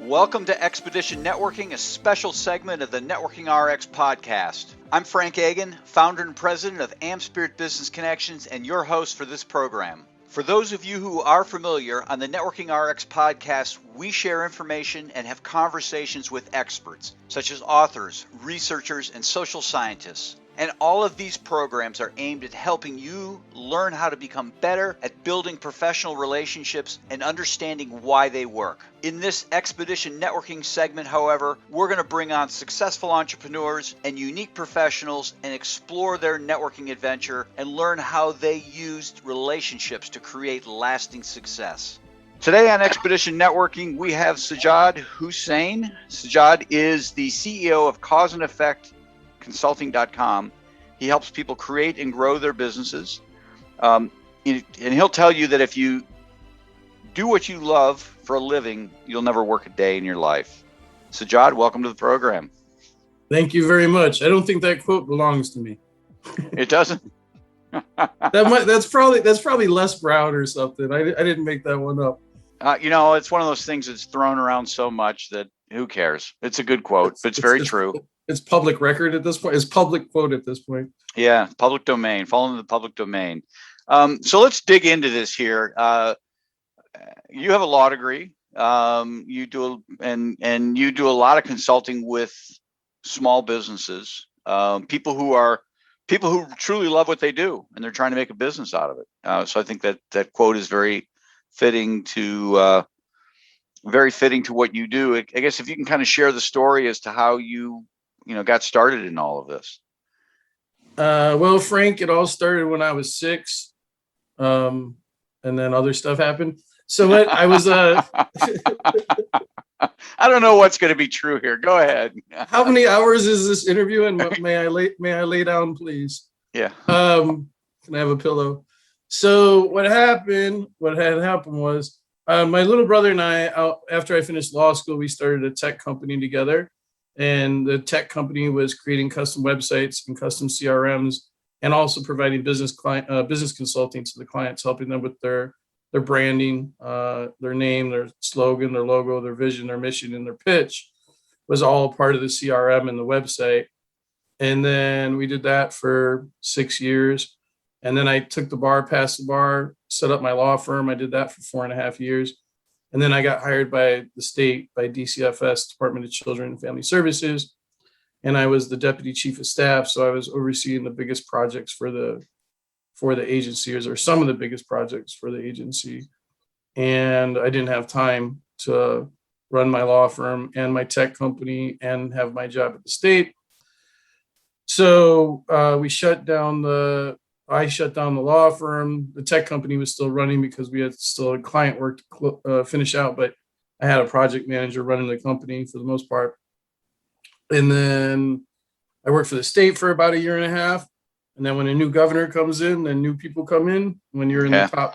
Welcome to Expedition Networking, a special segment of the Networking RX podcast. I'm Frank Agan, founder and president of AmSpirit Business Connections, and your host for this program. For those of you who are familiar, on the Networking RX podcast, we share information and have conversations with experts, such as authors, researchers, and social scientists. And all of these programs are aimed at helping you learn how to become better at building professional relationships and understanding why they work. In this Expedition Networking segment, however, we're going to bring on successful entrepreneurs and unique professionals and explore their networking adventure and learn how they used relationships to create lasting success. Today on Expedition Networking, we have Sajad Husain. Sajad is the CEO of Cause and Effect Consulting.com. He helps people create and grow their businesses. And he'll tell you that if you do what you love for a living, you'll never work a day in your life. Sajad, welcome to the program. Thank you very much. I don't think that quote belongs to me. It doesn't? That's probably Les Brown or something. I didn't make that one up. It's one of those things that's thrown around so much that who cares? It's a good quote, but it's very true. It's public record at this point. It's public quote at this point. Yeah, public domain. Fall into the public domain. So let's dig into this here. You have a law degree. You do a lot of consulting with small businesses. People who truly love what they do, and they're trying to make a business out of it. So I think that quote is very fitting to what you do. I guess if you can kind of share the story as to how you got started in all of this. Well, Frank, it all started when I was 6, and then other stuff happened. So I was. I don't know what's going to be true here. Go ahead. How many hours is this interview? And may I lay down, please? Yeah. Can I have a pillow? So what had happened was my little brother and I, after I finished law school, we started a tech company together. And the tech company was creating custom websites and custom CRMs, and also providing business consulting to the clients, helping them with their branding, their name, their slogan, their logo, their vision, their mission, and their pitch was all part of the CRM and the website. And then we did that for 6 years. And then I took the bar, passed the bar, set up my law firm. I did that for 4.5 years. And then I got hired by the state, by DCFS, Department of Children and Family Services. And I was the deputy chief of staff. So I was overseeing the biggest projects for the agency, or some of the biggest projects for the agency. And I didn't have time to run my law firm and my tech company and have my job at the state. So I shut down the law firm. The tech company was still running because we had still a client work to finish out, but I had a project manager running the company for the most part. And then I worked for the state for about 1.5 years. And then when a new governor comes in, then new people come in when you're in the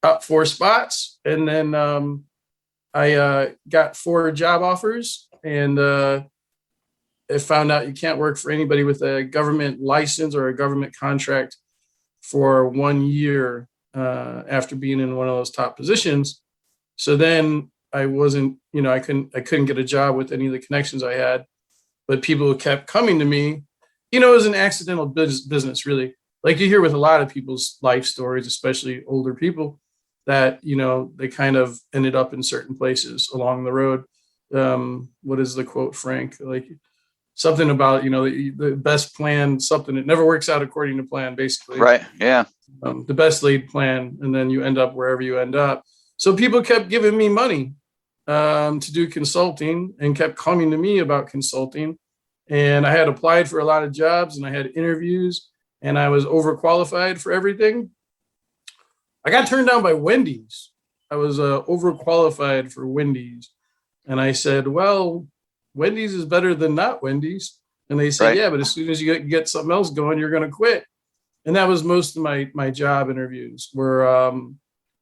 top 4 spots. And then I got 4 job offers, and I found out you can't work for anybody with a government license or a government contract for 1 year after being in one of those top positions. So then I wasn't, I couldn't get a job with any of the connections I had, but people kept coming to me. It was an accidental business, really. Like you hear with a lot of people's life stories, especially older people, that, they kind of ended up in certain places along the road. What is the quote, Frank? Like, something about, the best plan, something that never works out according to plan, basically. Right. Yeah. The best laid plan. And then you end up wherever you end up. So people kept giving me money to do consulting, and kept coming to me about consulting. And I had applied for a lot of jobs, and I had interviews, and I was overqualified for everything. I got turned down by Wendy's. I was overqualified for Wendy's. And I said, well, Wendy's is better than not Wendy's. And they said, right. Yeah, but as soon as you get something else going, you're going to quit. And that was most of my job interviews were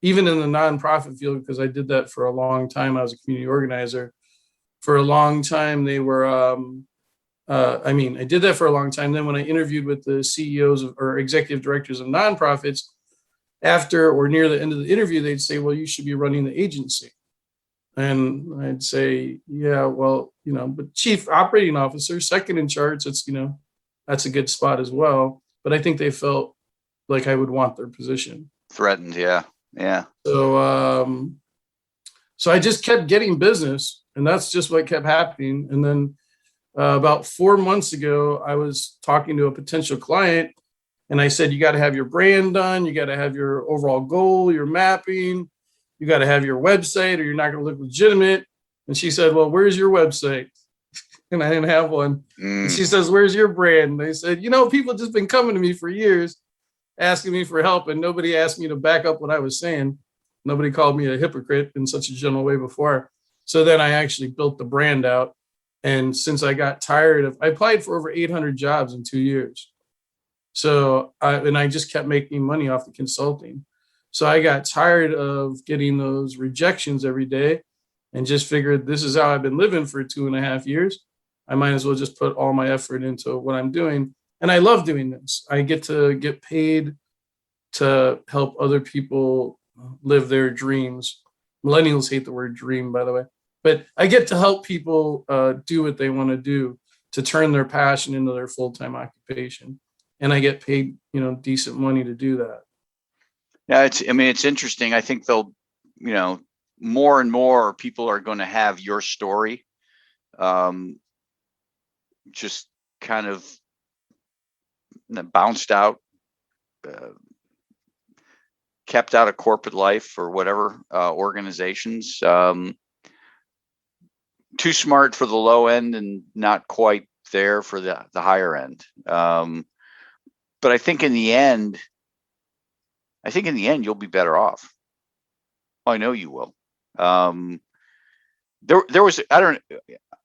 even in the nonprofit field, because I did that for a long time. I was a community organizer. For a long time, they were, I did that for a long time. Then when I interviewed with the CEOs or executive directors of nonprofits, after or near the end of the interview, they'd say, well, you should be running the agency. And I'd say, yeah, well, but chief operating officer, second in charge, that's a good spot as well. But I think they felt like I would want their position. Threatened, yeah. Yeah. So I just kept getting business, and that's just what kept happening. And then about 4 months ago, I was talking to a potential client, and I said, you got to have your brand done. You got to have your overall goal, your mapping. You got to have your website, or you're not going to look legitimate. And she said, well, where's your website? And I didn't have one. And she says, where's your brand? And they said, people just been coming to me for years, asking me for help, and nobody asked me to back up what I was saying. Nobody called me a hypocrite in such a general way before. So then I actually built the brand out. And since I got tired I applied for over 800 jobs in 2 years. So I just kept making money off the consulting. So I got tired of getting those rejections every day and just figured, this is how I've been living for 2.5 years. I might as well just put all my effort into what I'm doing. And I love doing this. I get to get paid to help other people live their dreams. Millennials hate the word dream, by the way, but I get to help people do what they want to do, to turn their passion into their full-time occupation. And I get paid, decent money to do that. Yeah, it's interesting. I think they'll, more and more people are going to have your story, just kind of bounced out, kept out of corporate life or whatever, organizations, too smart for the low end and not quite there for the higher end. But I think in the end, you'll be better off. Well, I know you will. There was,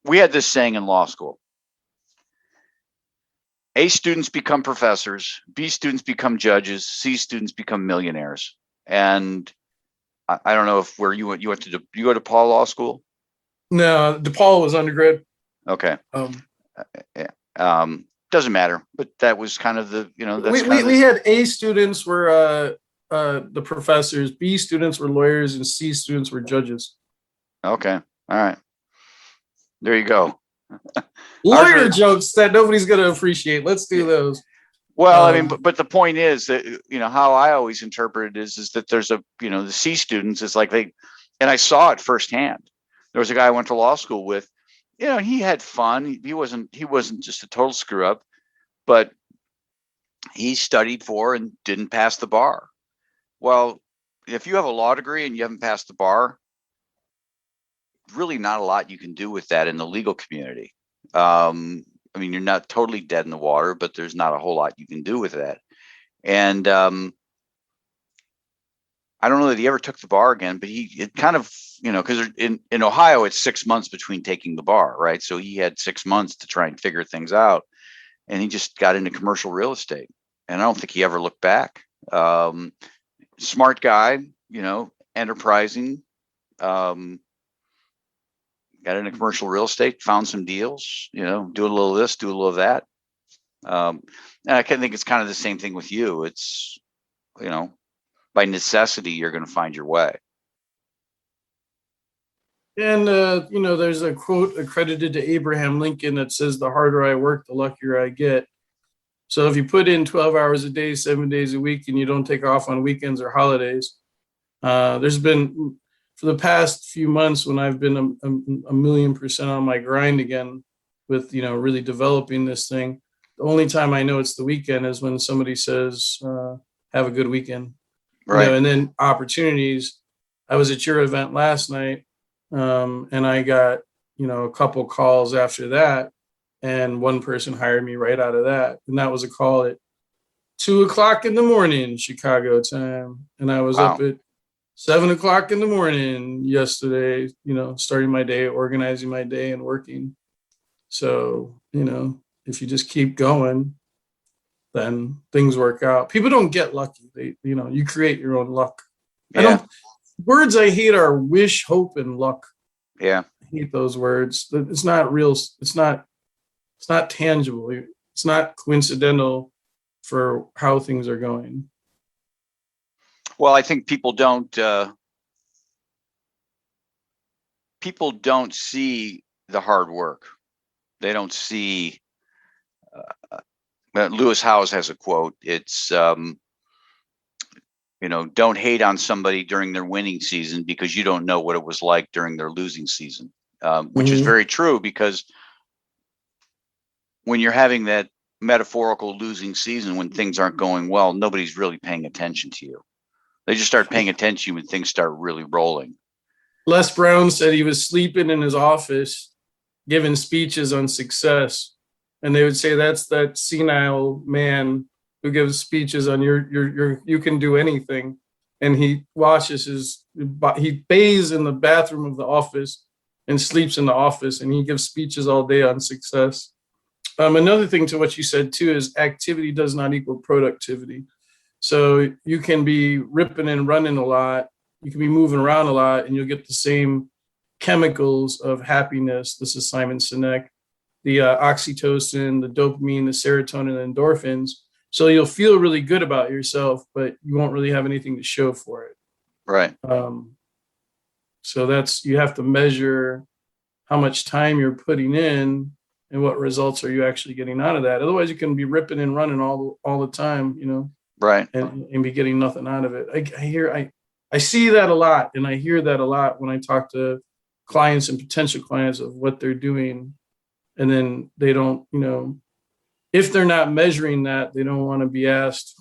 we had this saying in law school: A students become professors, B students become judges, C students become millionaires. And I don't know if where you went to, you go to DePaul Law School? No, DePaul was undergrad. Okay. Doesn't matter, but that was kind of the, we had A students were the professors, B students were lawyers, and C students were judges. Okay. All right. There you go. Lawyer jokes that nobody's going to appreciate. Let's do those. Well, but the point is that, how I always interpret it is that there's the C students is like and I saw it firsthand. There was a guy I went to law school with, he had fun. He wasn't just a total screw up, but he studied for and didn't pass the bar. Well, if you have a law degree and you haven't passed the bar, really not a lot you can do with that in the legal community. You're not totally dead in the water, but there's not a whole lot you can do with that. And I don't know that he ever took the bar again, but it kind of, because in Ohio, it's 6 months between taking the bar, right? So he had 6 months to try and figure things out. And he just got into commercial real estate. And I don't think he ever looked back. Smart guy, enterprising, got into commercial real estate, found some deals, do a little of this, do a little of that. And I kind of think it's kind of the same thing with you. It's, by necessity, you're going to find your way. And, there's a quote accredited to Abraham Lincoln that says, the harder I work, the luckier I get. So if you put in 12 hours a day, 7 days a week, and you don't take off on weekends or holidays, there's been, for the past few months when I've been a 1,000,000% on my grind again with, really developing this thing, the only time I know it's the weekend is when somebody says, have a good weekend. Right. And then opportunities. I was at your event last night, and I got, a couple calls after that, and one person hired me right out of that. And that was a call at 2:00 in the morning, Chicago time. And I was up at 7:00 in the morning yesterday, starting my day, organizing my day and working. So, if you just keep going, then things work out. People don't get lucky. They, you create your own luck. Yeah. Words I hate are wish, hope, and luck. Yeah. I hate those words. It's not real. It's not tangible. It's not coincidental for how things are going. Well, I think people don't people don't see the hard work. They don't see. Lewis Howes has a quote. It's don't hate on somebody during their winning season because you don't know what it was like during their losing season, which is very true, because when you're having that metaphorical losing season, when things aren't going well, nobody's really paying attention to you. They just start paying attention to you when things start really rolling. Les Brown said he was sleeping in his office giving speeches on success. And they would say, that's that senile man who gives speeches on you can do anything. And he he bathes in the bathroom of the office and sleeps in the office, and he gives speeches all day on success. Another thing to what you said too is activity does not equal productivity. So you can be ripping and running a lot, you can be moving around a lot, and you'll get the same chemicals of happiness. This is Simon Sinek, the oxytocin, the dopamine, the serotonin, and endorphins. So you'll feel really good about yourself, but you won't really have anything to show for it. Right. So you have to measure how much time you're putting in and what results are you actually getting out of that. Otherwise, you can be ripping and running all the time, right, and be getting nothing out of it. I see that a lot, and I hear that a lot when I talk to clients and potential clients of what they're doing, and then they don't, if they're not measuring that, they don't want to be asked,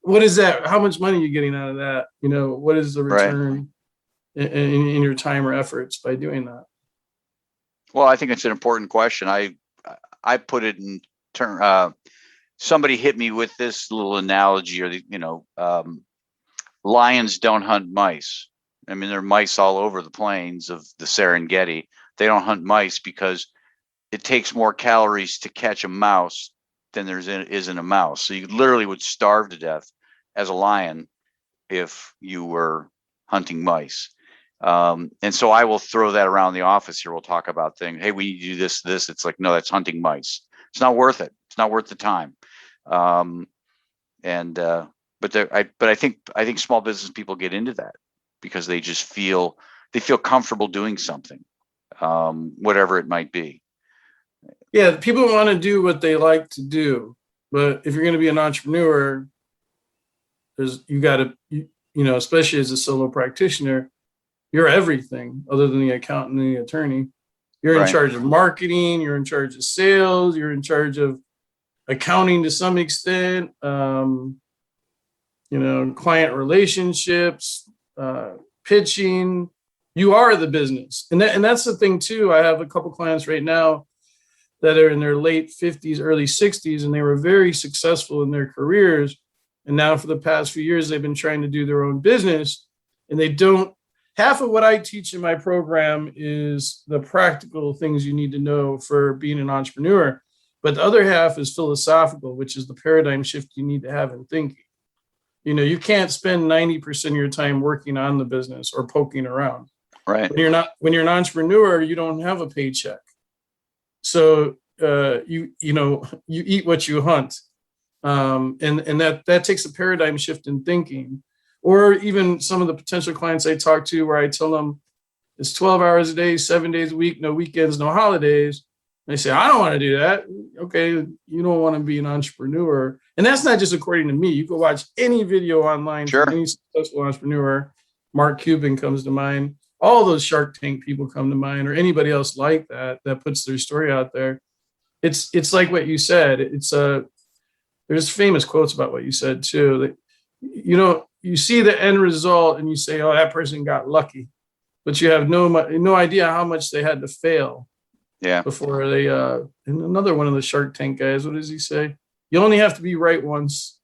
what is that? How much money are you getting out of that? What is the return in your time or efforts by doing that? Well, I think it's an important question. I put it in term. Somebody hit me with this little analogy, or lions don't hunt mice. I mean, there are mice all over the plains of the Serengeti. They don't hunt mice because it takes more calories to catch a mouse than there is in a mouse. So you literally would starve to death as a lion if you were hunting mice. And so I will throw that around the office here. We'll talk about things. Hey, we need to do this. It's like, no, that's hunting mice. It's not worth it. It's not worth the time. But I think small business people get into that because they just feel comfortable doing something, whatever it might be. Yeah, people want to do what they like to do, but if you're going to be an entrepreneur, you got to, especially as a solo practitioner, you're everything other than the accountant and the attorney. You're in charge of marketing, you're in charge of sales, you're in charge of accounting to some extent, client relationships, pitching. You are the business. And that's the thing too. I have a couple clients right now that are in their late 50s, early 60s, and they were very successful in their careers. And now for the past few years, they've been trying to do their own business, and they don't. Half of what I teach in my program is the practical things you need to know for being an entrepreneur. But the other half is philosophical, which is the paradigm shift you need to have in thinking. You can't spend 90% of your time working on the business or poking around. Right. When you're an entrepreneur, you don't have a paycheck. So you eat what you hunt. And that takes a paradigm shift in thinking. Or even some of the potential clients I talk to where I tell them it's 12 hours a day, 7 days a week, no weekends, no holidays. They say, I don't want to do that. Okay, you don't want to be an entrepreneur. And that's not just according to me. You can watch any video online from any successful entrepreneur. Mark Cuban comes to mind. All those Shark Tank people come to mind, or anybody else like that puts their story out there. It's like what you said. There's famous quotes about what you said too. That, you see the end result and you say, oh, that person got lucky, but you have no idea how much they had to fail. Yeah. Before they and another one of the Shark Tank guys, what does he say? You only have to be right once.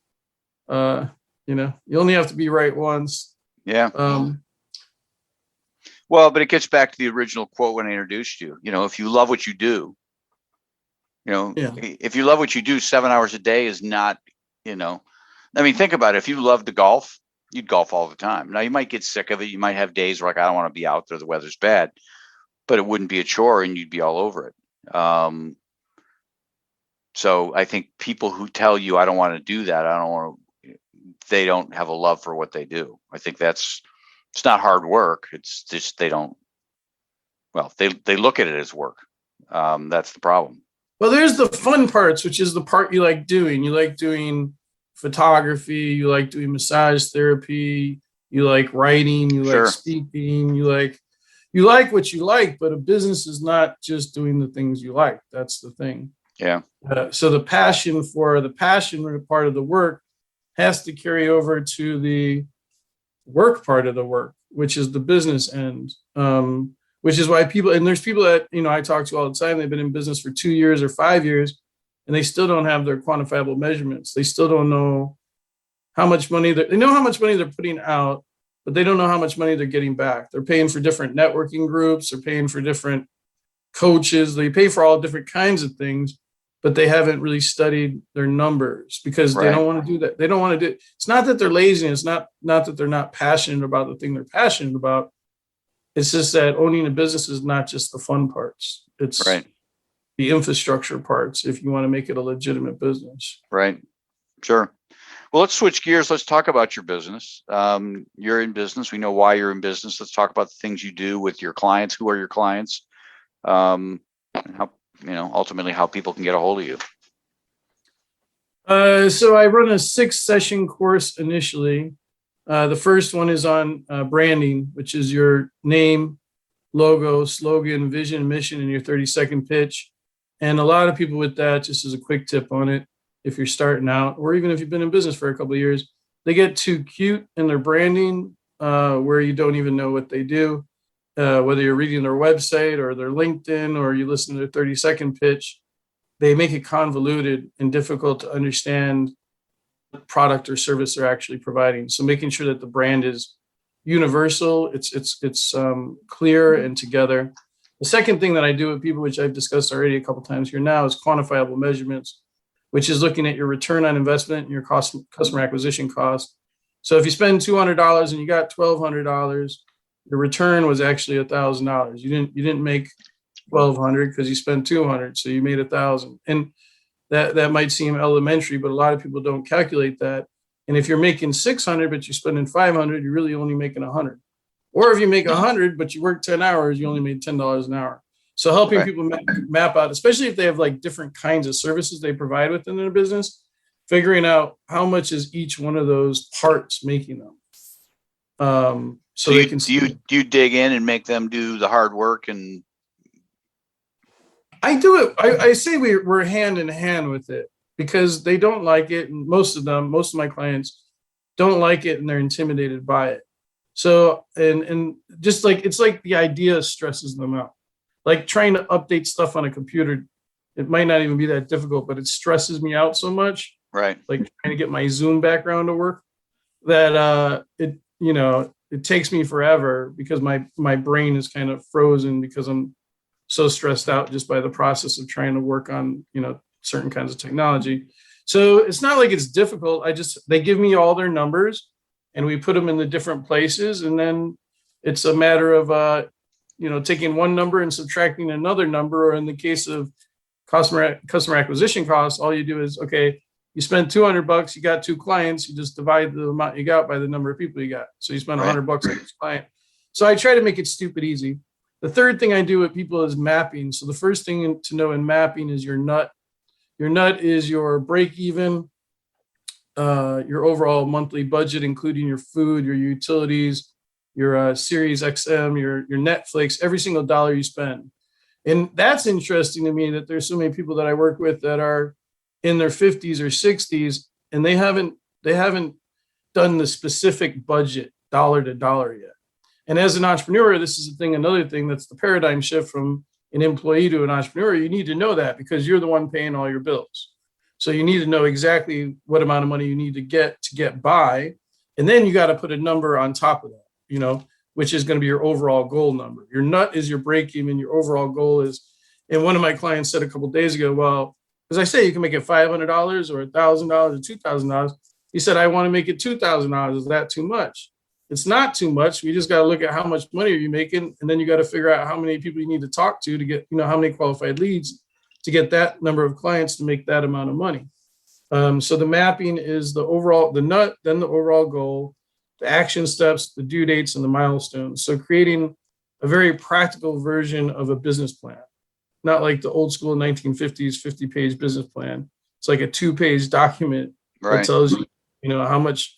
You only have to be right once. Yeah. Well, but it gets back to the original quote when I introduced you. If you love what you do, if you love what you do, 7 hours a day is not, think about it. If you love to golf, you'd golf all the time. Now you might get sick of it. You might have days where I don't want to be out there. The weather's bad. But it wouldn't be a chore and you'd be all over it. So I think people who tell you, I don't want to do that, they don't have a love for what they do. I think it's not hard work. It's just they don't Well, they look at it as work. That's the problem. Well, there's the fun parts, which is the part you like doing. You like doing photography, you like doing massage therapy, you like writing, you like speaking, you like what you like, but a business is not just doing the things you like. That's the thing. Yeah. So the passion part of the work has to carry over to the work part of the work, which is the business end. Which is why there's people that, I talk to all the time, they've been in business for 2 years or 5 years, and they still don't have their quantifiable measurements. They still don't know how much money they know how much money they're putting out, but they don't know how much money they're getting back. They're paying for different networking groups, they're paying for different coaches, they pay for all different kinds of things, but they haven't really studied their numbers because they don't want to do that. They don't want to do. It's not that they're lazy. It's not that they're not passionate about the thing they're passionate about. It's just that owning a business is not just the fun parts. It's the infrastructure parts if you want to make it a legitimate business. Right. Sure. Well, let's switch gears. Let's talk about your business. You're in business. We know why you're in business. Let's talk about the things you do with your clients. Who are your clients? And how, ultimately how people can get a hold of you. So I run a 6-session course initially. The first one is on branding, which is your name, logo, slogan, vision, mission, and your 30-second pitch. And a lot of people with that, just as a quick tip on it, if you're starting out, or even if you've been in business for a couple of years, they get too cute in their branding, where you don't even know what they do. Whether you're reading their website or their LinkedIn, or you listen to their 30-second pitch, they make it convoluted and difficult to understand product or service they're actually providing. So making sure that the brand is universal, it's clear and together. The second thing that I do with people, which I've discussed already a couple of times here now, is quantifiable measurements, which is looking at your return on investment and your customer acquisition cost. So if you spend $200 and you got $1,200, your return was actually $1,000. You didn't make $1,200 because you spent $200, so you made $1,000. And that might seem elementary, but a lot of people don't calculate that. And if you're making $600 but you're spending $500, you're really only making $100. Or if you make $100 but you work 10 hours, you only made $10 an hour. So helping people map out, especially if they have like different kinds of services they provide within their business, figuring out how much is each one of those parts making them. So they can. Do you dig in and make them do the hard work? And I do it. I say we're hand in hand with it because they don't like it. And most of my clients don't like it and they're intimidated by it. So, and just like, it's like the idea stresses them out. Like trying to update stuff on a computer, it might not even be that difficult, but it stresses me out so much. Right. Like trying to get my Zoom background to work that it takes me forever because my brain is kind of frozen because I'm so stressed out just by the process of trying to work on, certain kinds of technology. So it's not like it's difficult. They give me all their numbers and we put them in the different places. And then it's a matter of, taking one number and subtracting another number. Or in the case of customer acquisition costs, all you do is, okay, you spend $200, you got 2 clients, you just divide the amount you got by the number of people you got. So you spend $100 on each client. So I try to make it stupid easy. The third thing I do with people is mapping. So the first thing to know in mapping is your nut. Your nut is your break even, your overall monthly budget, including your food, your utilities, your Sirius XM, your Netflix, every single dollar you spend. And that's interesting to me that there's so many people that I work with that are in their 50s or 60s, and they haven't done the specific budget dollar to dollar yet. And as an entrepreneur, this is another thing that's the paradigm shift from an employee to an entrepreneur. You need to know that because you're the one paying all your bills. So you need to know exactly what amount of money you need to get by. And then you got to put a number on top of that, which is going to be your overall goal number. Your nut is your break even. Your overall goal is, and one of my clients said a couple of days ago, well, because I say you can make it $500 or $1,000 or $2,000. He said, I want to make it $2,000. Is that too much? It's not too much. We just got to look at how much money are you making. And then you got to figure out how many people you need to talk to get, how many qualified leads to get that number of clients to make that amount of money. So the mapping is the nut, then the overall goal, the action steps, the due dates, and the milestones. So creating a very practical version of a business plan, not like the old school 1950s 50-page business plan. It's like a 2-page document that tells you, how much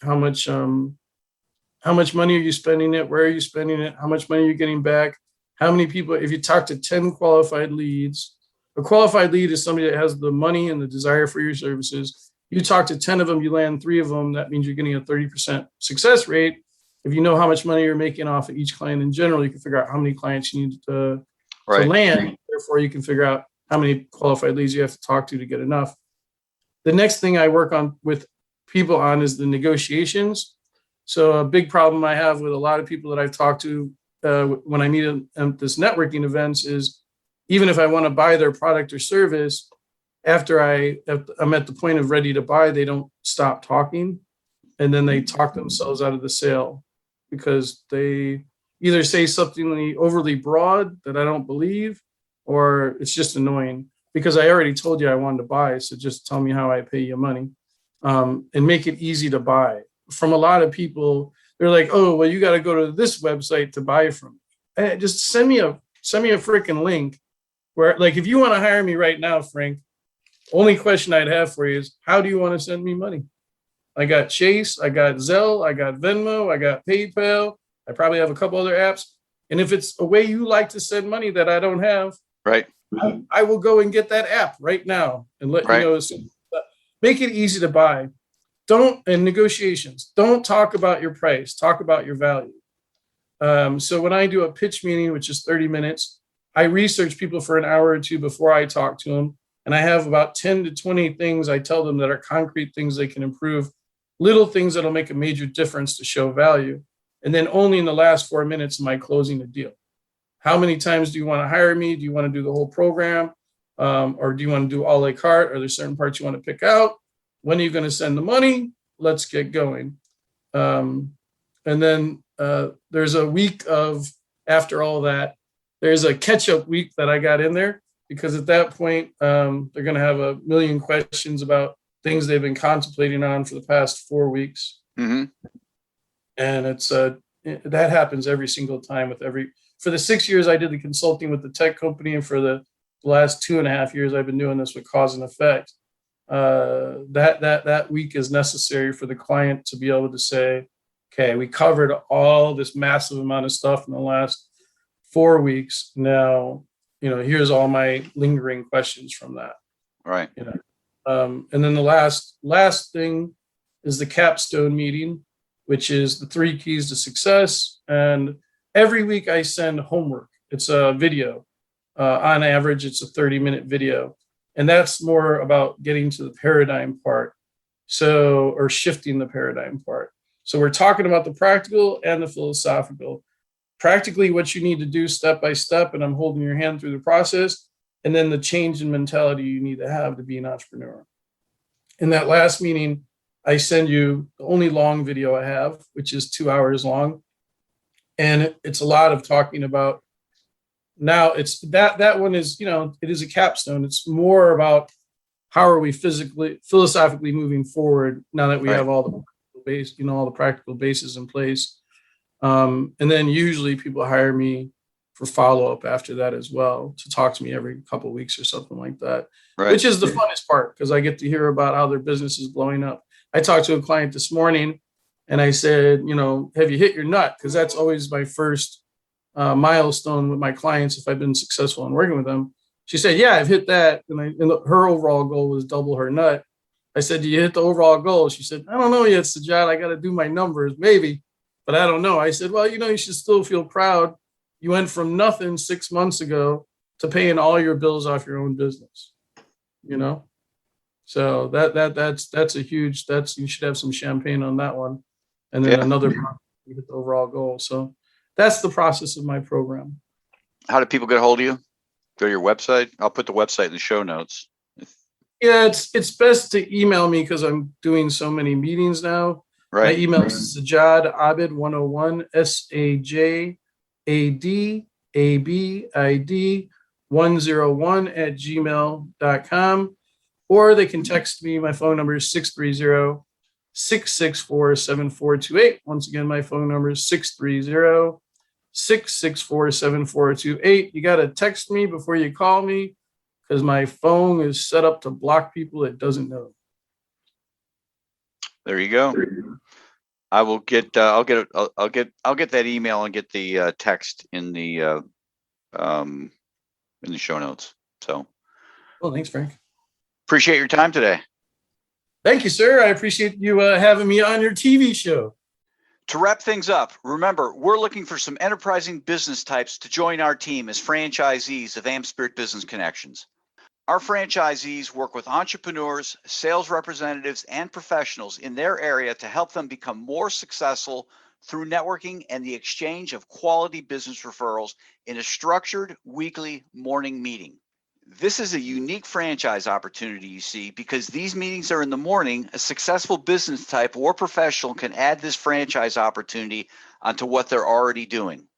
money are you spending it? Where are you spending it? How much money are you getting back? How many people, if you talk to 10 qualified leads, a qualified lead is somebody that has the money and the desire for your services. You talk to 10 of them, you land 3 of them. That means you're getting a 30% success rate. If you know how much money you're making off of each client in general, you can figure out how many clients you need to land. Therefore, you can figure out how many qualified leads you have to talk to get enough. The next thing I work on with people on is the negotiations. So a big problem I have with a lot of people that I've talked to when I meet at this networking events is, even if I want to buy their product or service, after I'm at the point of ready to buy, they don't stop talking. And then they talk themselves out of the sale because they either say something overly broad that I don't believe, or it's just annoying because I already told you I wanted to buy. So just tell me how I pay you money, and make it easy to buy. From a lot of people, they're like, oh, well, you got to go to this website to buy from. Hey, just send me a freaking link where, like, if you want to hire me right now, Frank, only question I'd have for you is, how do you want to send me money? I got Chase, I got Zelle, I got Venmo, I got PayPal. I probably have a couple other apps. And if it's a way you like to send money that I don't have, I will go and get that app right now and let you know. Make it easy to buy. In negotiations, don't talk about your price, talk about your value. So when I do a pitch meeting, which is 30 minutes, I research people for an hour or two before I talk to them. And I have about 10 to 20 things I tell them that are concrete things they can improve, little things that'll make a major difference to show value. And then only in the last 4 minutes am I closing the deal. How many times do you want to hire me? Do you want to do the whole program? Or do you want to do a la carte? Are there certain parts you want to pick out? When are you going to send the money? Let's get going. And then there's a week of, after all that, there's a catch-up week that I got in there, because at that point, they're going to have a million questions about things they've been contemplating on for the past 4 weeks. Mm-hmm. And that happens every single time for the 6 years I did the consulting with the tech company, and for the last 2.5 years, I've been doing this with cause and effect. That week is necessary for the client to be able to say, okay, we covered all this massive amount of stuff in the last 4 weeks. Now, here's all my lingering questions from that. Right. And then the last thing is the capstone meeting, which is the 3 keys to success. And every week I send homework. It's a video. On average, it's a 30-minute video. And that's more about getting to the paradigm part. Or shifting the paradigm part. So we're talking about the practical and the philosophical. Practically what you need to do step by step, and I'm holding your hand through the process, and then the change in mentality you need to have to be an entrepreneur. In that last meeting, I send you the only long video I have, which is 2 hours long. And it's a lot of talking about, now it's that one is, it is a capstone. It's more about how are we philosophically moving forward now that we have all the practical bases in place. And then usually people hire me for follow-up after that as well, to talk to me every couple of weeks or something like that, which is the funnest part, because I get to hear about how their business is blowing up. I talked to a client this morning and I said, have you hit your nut? Because that's always my first milestone with my clients if I've been successful in working with them. She said, yeah, I've hit that. And her overall goal was double her nut. I said, do you hit the overall goal? She said, I don't know yet, Sajad. I got to do my numbers, maybe, but I don't know. I said, well, you should still feel proud. You went from nothing 6 months ago to paying all your bills off your own business, So that's a huge, you should have some champagne on that one. And then another, you hit the overall goal. So that's the process of my program. How do people get a hold of you? Go to your website. I'll put the website in the show notes. Yeah, it's best to email me because I'm doing so many meetings now. Right. My email is Sajad Abid 101 SAJADABID 101 @gmail.com, or they can text me. My phone number is 630-664-7428. Once again, my phone number is 664-7428. You got to text me before you call me because my phone is set up to block people it doesn't know. There you go. I will get. I'll get that email and get the text in the show notes. So. Well, thanks, Frank. Appreciate your time today. Thank you, sir. I appreciate you having me on your TV show. To wrap things up, remember, we're looking for some enterprising business types to join our team as franchisees of AmSpirit Business Connections. Our franchisees work with entrepreneurs, sales representatives, and professionals in their area to help them become more successful through networking and the exchange of quality business referrals in a structured weekly morning meeting. This is a unique franchise opportunity, you see, because these meetings are in the morning. A successful business type or professional can add this franchise opportunity onto what they're already doing.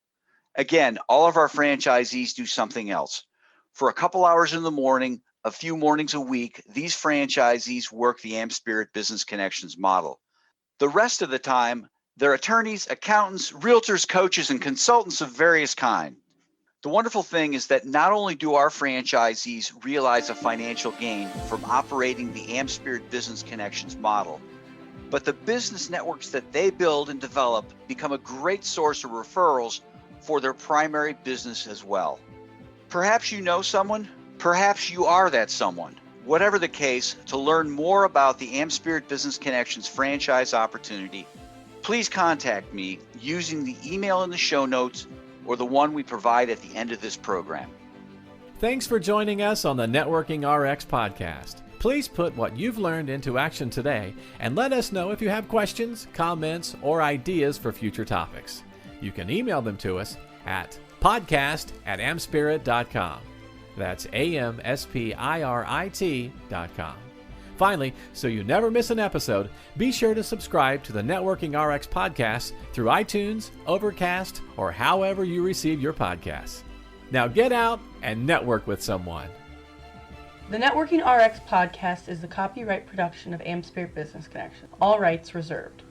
Again, all of our franchisees do something else. For a couple hours in the morning, a few mornings a week, these franchisees work the AmSpirit Business Connections model. The rest of the time, they're attorneys, accountants, realtors, coaches, and consultants of various kinds. The wonderful thing is that not only do our franchisees realize a financial gain from operating the AmSpirit Business Connections model, but the business networks that they build and develop become a great source of referrals for their primary business as well. Perhaps you know someone, perhaps you are that someone. Whatever the case, to learn more about the AmSpirit Business Connections franchise opportunity, please contact me using the email in the show notes or the one we provide at the end of this program. Thanks for joining us on the Networking RX podcast. Please put what you've learned into action today and let us know if you have questions, comments, or ideas for future topics. You can email them to us at podcast@amspirit.com. That's AmSpirit.com. Finally, so you never miss an episode, be sure to subscribe to the Networking RX podcast through iTunes, Overcast, or however you receive your podcasts. Now get out and network with someone. The Networking RX podcast is the copyright production of AmSpirit Business Connection. All rights reserved.